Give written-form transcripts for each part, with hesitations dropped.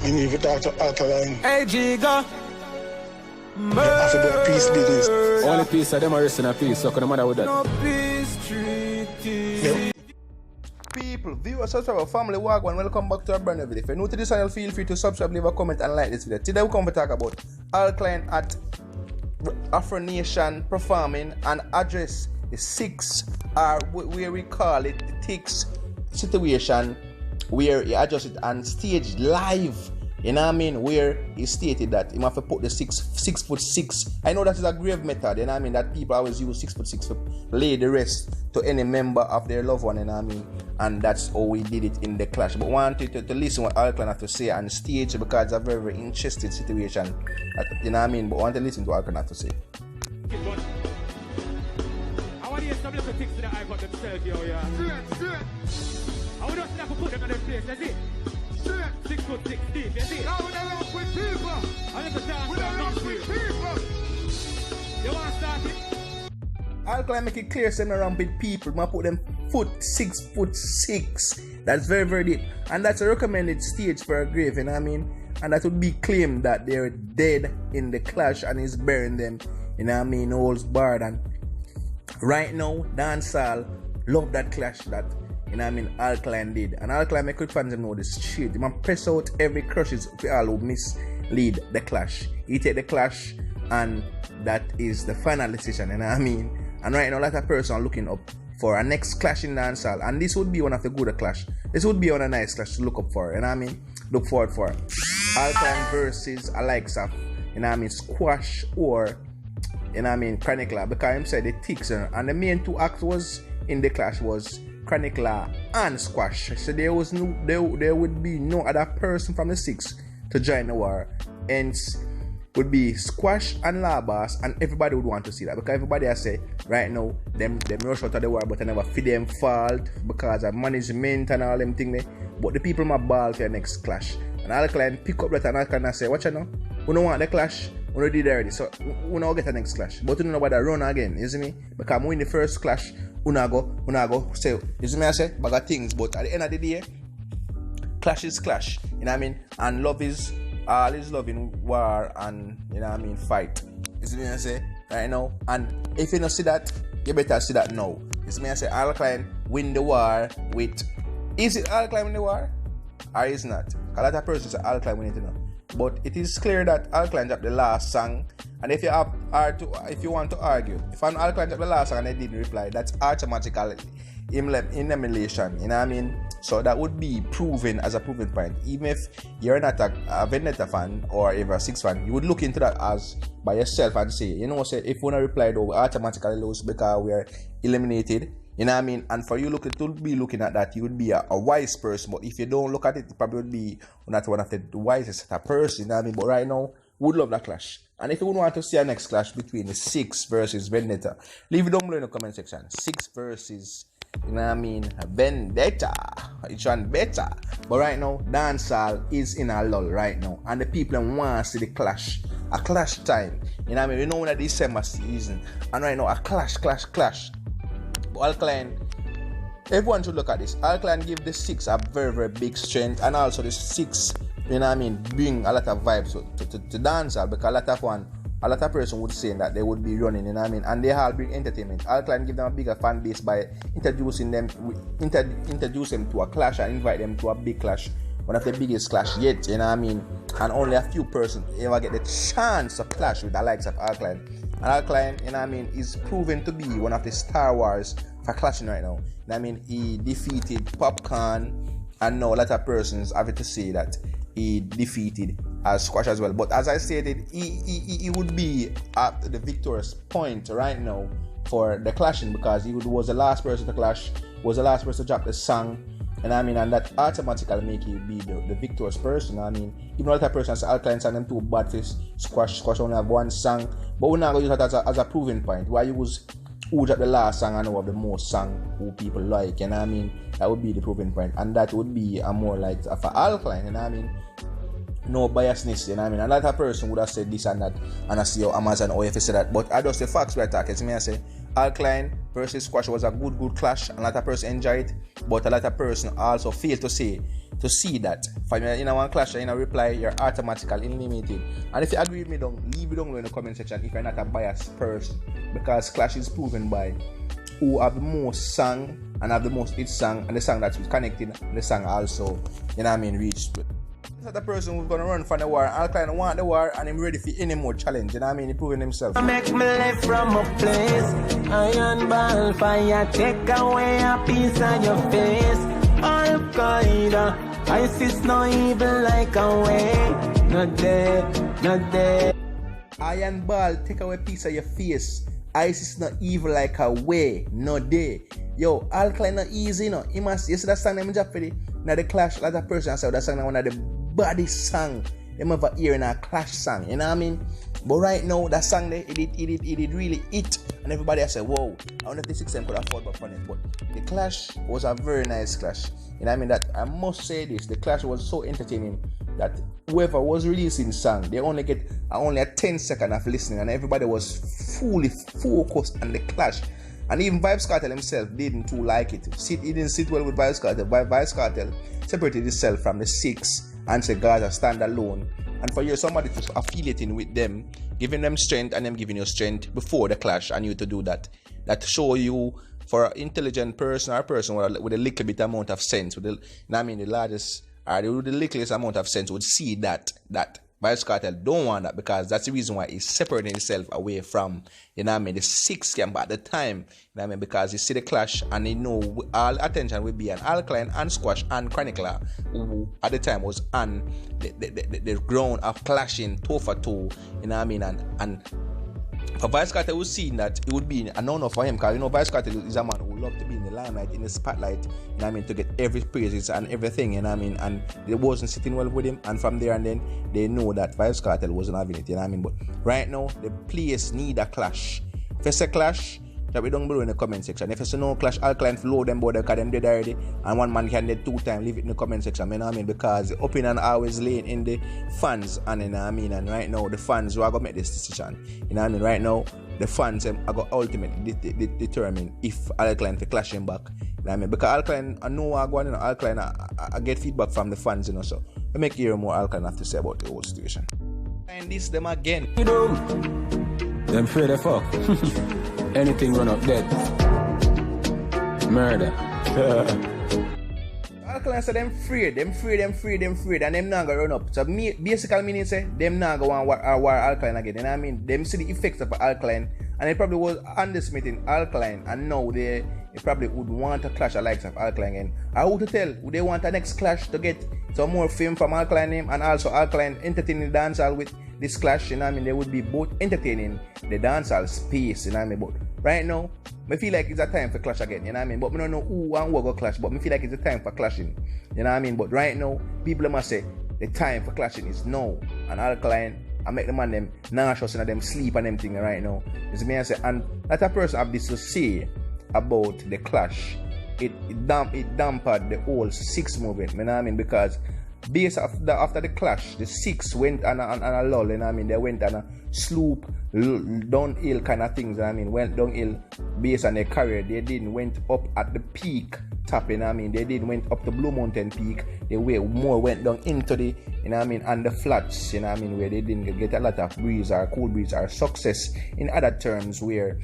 Me need to talk to Alkaline. Hey, Giga. I feel about peace business. Only piece of them are in a piece, so can matter with that. No peace treaty. Yep. People, viewers, subscribers, family, wagwan, welcome back to a brand new video. If you're new to this channel, feel free to subscribe, leave a comment and like this video. Today we come to talk about Alkaline at Afronation performing and address the 6 where we call it the ticks situation where he adjusted and staged live. You know what I mean? Where he stated that he have to put the 6'6". I know that is a grave method, you know what I mean? That people always use 6'6" to lay the rest to any member of their loved one, you know what I mean? And that's how we did it in the clash. But I wanted to listen what Alkaline have to say and stage because it's a very, very interesting situation. You know what I mean? But I want to listen to what Alkaline have to say. I want to hear some little things that I got themselves here, yeah. I would just have to put them in their place, that's it. 6'6" deep, you see? Now we don't work with people. I need to dance We don't work with people. You want to start it? Alkaline make it clear, send around with people. I put them 6'6". That's very, very deep. And that's a recommended stage for a grave, you know what I mean? And that would be claimed that they're dead in the clash and he's burying them, you know what I mean? Holds barred. And right now, dancehall love that clash that, you know what I mean, Alkaline did. And Alkaline make quick fans know this shit. He man press out every crushes for all who mislead the clash. He take the clash and that is the final decision, you know what I mean? And right now, a lot of person are looking up for a next clash in dancehall. And this would be one of the good clash. This would be on a nice clash to look up for, you know what I mean? Look forward for. Alkaline versus Alexa, you know what I mean, Squash or, you know what I mean, Chronicler. Because him said the ticks and the main 2 acts was in the clash was Chronicler and Squash. So there would be no other person from the 6 to join the war. Hence would be Squash and Labas, and everybody would want to see that because everybody has say right now them rush out of the war, but I never feed them fault because of management and all them things. But the people my ball for the next clash. And Alkaline pick up that and Alkaline say, watch you know, we don't want the clash. We did already, so we don't get the next clash. But we don't know about the run again, you see me? Because we win the first clash, we not go say, you see me I say, bag of things, but at the end of the day, clash is clash, you know what I mean? And love is all is love in war and, you know what I mean, fight. You see me I say, right now? And if you don't see that, you better see that now. You see me I say, Alkaline win the war with, is it Alkaline win the war? Or is not? A lot of persons say Alkaline win it, you know. But it is clear that Alkaline dropped the last song, and if you want to argue, if an Alkaline dropped the last song and they didn't reply, that's automatically elimination, you know what I mean? So that would be proven as a proven point. Even if you're not a Vendetta fan or even a 6 fan, you would look into that as by yourself and say, you know, say if we don't reply though, we automatically lose because we are eliminated. You know what I mean? And for you to be looking at that, you would be a wise person. But if you don't look at it, you probably would be not one of the wisest person. You know what I mean? But right now, we would love that clash. And if you would want to see a next clash between the 6 versus Vendetta, leave it down below in the comment section. 6 versus, you know what I mean, Vendetta. Each one better. But right now, dancehall is in a lull right now. And the people want to see the clash. A clash time. You know what I mean? We know that December season. And right now, a clash. Alkaline, everyone should look at this. Alkaline give the 6 a very, very big strength, and also the 6, you know what I mean, bring a lot of vibes to dancehall because a lot of person would say that they would be running, you know what I mean, and they all bring entertainment. Alkaline give them a bigger fan base by introducing them to a clash and invite them to a big clash, one of the biggest clash yet, you know what I mean, and only a few persons ever get the chance to clash with the likes of Alkaline. And Alkaline, you know what I mean, is proven to be one of the Star Wars for clashing right now. You know what I mean, he defeated Popcorn, and now a lot of persons have to say that he defeated as Squash as well. But as I stated, he would be at the victorious point right now for the clashing because he was the last person to clash, was the last person to drop the song. And I mean, and that automatically make you be the victorious person. I mean, even a lot of persons Alkaline sang them too bad for Squash only have one song. But we're not going to use that as a proving point. Why you use who dropped the last song and who have the most song who people like, you know what I mean? That would be the proving point. And that would be a more like for Alkaline, you know what I mean? No biasness, you know what I mean? Another person would have said this and that, and I see how Amazon or if you say that. But I just the facts we're talking. So me I say Alkaline versus Squash was a good clash. A lot of person enjoyed it, but a lot of person also failed to see that. For me, in one clash, in a reply, you're automatically eliminated. And if you agree with me, leave it down below in the comment section if you're not a biased person, because clash is proven by who have the most song and have the most hit song, and the song that's connected, and the song also, reached. This is the person who's gonna run for the war. Alkaline want the war and him ready for any more challenge, he proving himself. I make me live from a place. Iron ball fire, take away a piece of your face. Al-Qaeda, ISIS no evil like a way. Not dead. Iron ball, take away a piece of your face. ISIS not evil like a way, no day. Yo, Alkaline not easy, no. You see that song them drop for now the clash, like that person said that song one of the baddest song them ever hear in a clash song, you know what I mean? But right now, that song there, it really hit, and everybody has said, whoa, I wonder if the 6M could afford back on it. But the clash was a very nice clash. You know what I mean? That I must say this, the clash was so entertaining that whoever was releasing song, they only get only a 10-second of listening, and everybody was fully focused on the clash. And even Vybz Kartel himself didn't too like it. He didn't sit well with Vybz Kartel. Vybz Kartel separated himself from the 6 and said, guys, stand alone. And for you, somebody to affiliating with them, giving them strength and them giving you strength before the clash, and you to do that. That show you, for an intelligent person or a person with a little bit amount of sense, with the largest or the littlest amount of sense would see that Vybz Kartel don't want that, because that's the reason why he's separating himself away from, the 6 camp at the time, because he see the clash and he know all attention will be on Alkaline and Squash and Chronicler, who at the time was on the ground of clashing toe for toe, and for Vybz Kartel was seeing that it would be an honor for him, because Vybz Kartel is a man who love to be in the limelight, in the spotlight, to get every praises and everything, and they wasn't sitting well with him, and from there and then they know that Vybz Kartel wasn't having it, but right now the players need a clash. If it's a clash, drop it down below in the comment section. If it's no clash, Alkaline flow them both because them dead already, and one man can dead 2 times. Leave it in the comment section, because the opinion always laying in the fans, and and right now the fans who are gonna make this decision, right now the fans are gonna ultimately determine if Alkaline to clash him back, because Alkaline, I know I go on, Alkaline I get feedback from the fans, so I make hear more Alkaline have to say about the whole situation. And this them again. Them afraid of fuck. Anything run up dead. Murder. Alkaline said them afraid, and them not gonna run up. So basically meaning say them not gonna war Alkaline again. Them see the effects of Alkaline, and it probably was underestimating Alkaline, and now they probably would want to clash the likes of Alkaline again. I would tell, would they want a next clash to get some more fame from Alkaline name, and also Alkaline entertaining the dancehall with this clash, they would be both entertaining the dancehall space, but right now, I feel like it's a time for clash again, but I don't know who and who go clash, but I feel like it's a time for clashing, but right now, people must say, the time for clashing is now, and Alkaline, I make the man them nauseous and them sleep and them thing right now, you see me, I say, and that a person have this to say about the clash, it dampened the whole 6 movement, because based after the clash, the 6 went on a lull, they went on a slope, downhill kind of things, went downhill based on their career. They didn't went up at the peak top, they didn't went up the Blue Mountain peak, they went down into the, and the flats, where they didn't get a lot of breeze or cool breeze or success in other terms, where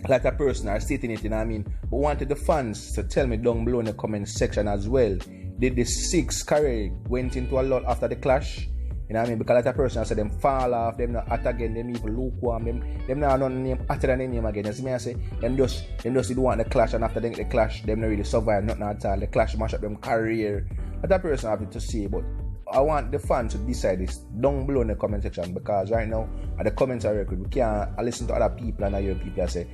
a lot of person are stating it, but wanted the fans to tell me down below in the comment section as well. Did the 6 career went into a lot after the clash? Because a lot of person said them fall off, them not hot again, them even lukewarm, them not on name hotter than the name again. You see me I say, them just don't want the clash, and after the clash, them not really survive, nothing at all. The clash mash up them career. A lot of person have it to say, but I want the fans to decide this down below in the comment section, because right now at the comments are record, we can't listen to other people and hear people say,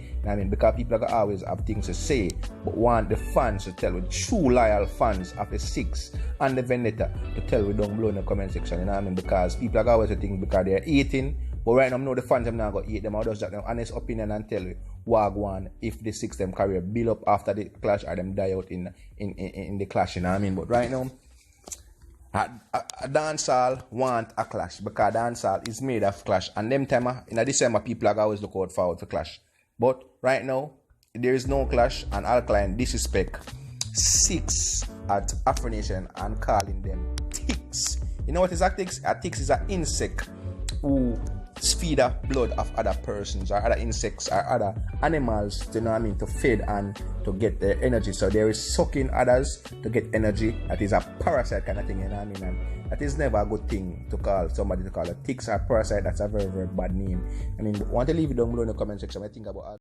because people are always have things to say, but want the fans to tell with true loyal fans of the 6 and the Vendetta to tell we down below in the comment section, because people are always think because they're eating, but right now I know the fans them not gonna eat them. I'll just their honest opinion and tell you wagwan if the 6 them career build up after the clash or them die out in the clash, but right now a dancehall want a clash, because dancehall is made of clash, and them time in December people are always look out forward for clash. But right now, there is no clash, and Alkaline disrespect 6 at afronation and calling them ticks. You know what is a ticks? A ticks is an insect who feed off blood of other persons or other insects or other animals, to to feed and to get their energy. So there is sucking others to get energy. That is a parasite kind of thing, and that is never a good thing to call somebody to call a ticks or parasite. That's a very, very bad name. Want to leave it down below in the comment section. I think about